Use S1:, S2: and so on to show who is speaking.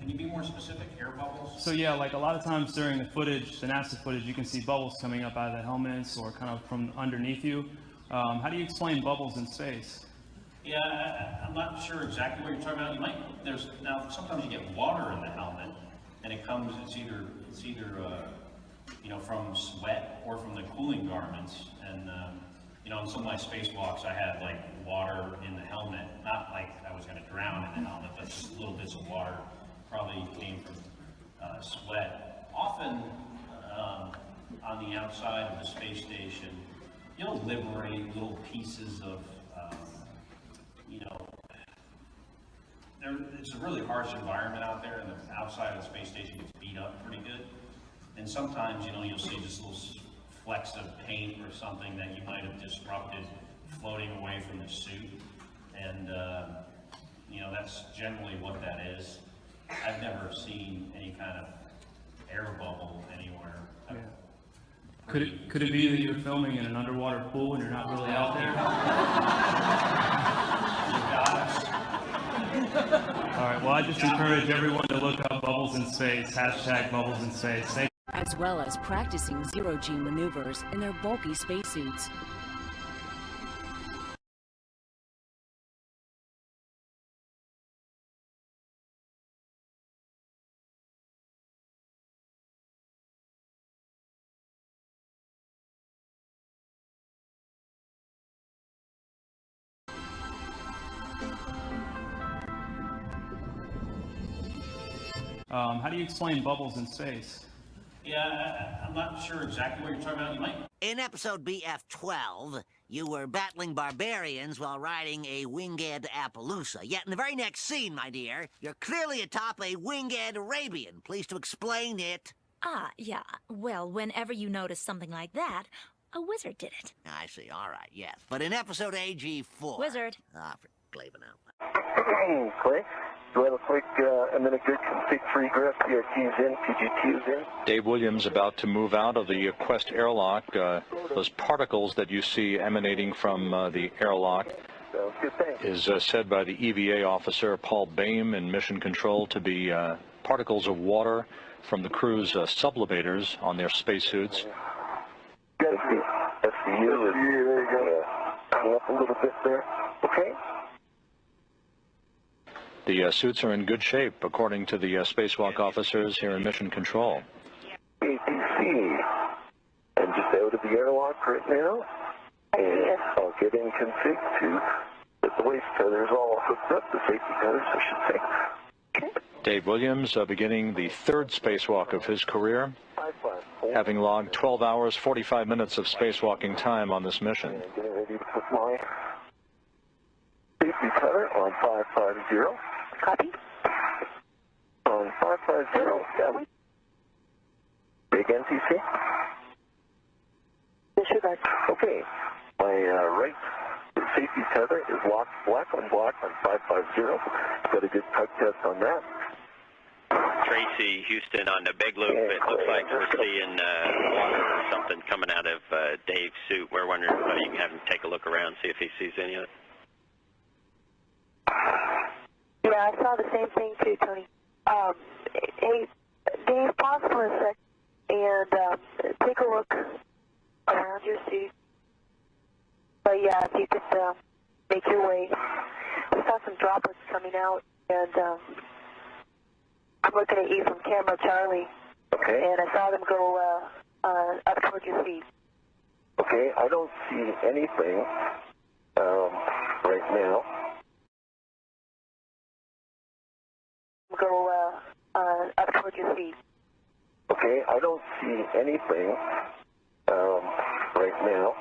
S1: Can you be more specific? Air bubbles?
S2: So yeah, like a lot of times during the footage, the NASA footage, you can see bubbles coming up out of the helmets or kind of from underneath you. How do you explain bubbles in space?
S1: Yeah, I'm not sure exactly what you're talking about. Now sometimes you get water in the helmet, and it's either from sweat or from the cooling garments. And in some of my spacewalks, I had like water in the helmet, not like I was going to drown in the helmet, but just little bits of water probably came from sweat. Often on the outside of the space station, you'll liberate little pieces of it's a really harsh environment out there, and the outside of the space station gets beat up pretty good. And sometimes, you'll see just little flecks of paint or something that you might have disrupted floating away from the suit. And, that's generally what that is. I've never seen any kind of air bubble anywhere.
S2: Yeah. Could it be that you're filming in an underwater pool and you're not really out there? All right, well, I just encourage everyone to look up bubbles in space, #bubbles in space.
S3: As well as practicing zero-G maneuvers in their bulky spacesuits.
S2: How do you explain bubbles in space?
S1: Yeah, I'm not sure exactly what you're talking about.
S4: In episode BF-12, you were battling barbarians while riding a winged Appaloosa. Yet in the very next scene, my dear, you're clearly atop a winged Arabian. Please to explain it.
S5: Yeah. Well, whenever you notice something like that, a wizard did it.
S4: I see. All right, yes. But in episode AG-4...
S5: Wizard.
S4: For Clavin out.
S6: Clay, do I look like I'm in a good config for egress? PRT's in, PGT's in.
S7: Dave Williams about to move out of the Quest airlock. Those particles that you see emanating from the airlock is said by the EVA officer Paul Baim in Mission Control to be particles of water from the crew's sublimators on their spacesuits.
S6: SVU is there you go. Up a little bit there. Okay.
S7: The suits are in good shape, according to the spacewalk officers here in Mission Control.
S6: ATC. I'm just out of the airlock right now, and I'll get in config to get the waist tethers all hooked up, the safety tethers, I should say. Okay.
S7: Dave Williams beginning the third spacewalk of his career, having logged 12 hours, 45 minutes of spacewalking time on this mission.
S6: And getting ready to put my safety tether on 550. Copy. On 550. Big NTC. Disregard. Okay. My right safety tether is locked black on 550. Got a good tug test on that.
S8: Tracy, Houston, on the big loop, it looks like we're seeing water or something coming out of Dave's suit. We're wondering if you can have him take a look around, see if he sees any of it.
S9: Yeah, I saw the same thing too, Tony. Hey, Dave, pause for a sec and take a look around your seat. But yeah, if you could make your way. We saw some droplets coming out, and I'm looking at you from camera, Charlie.
S6: Okay.
S9: And I saw them go up towards your feet.
S6: Okay, I don't see anything right now.
S9: Go up towards your feet.
S6: Okay, I don't see anything right now.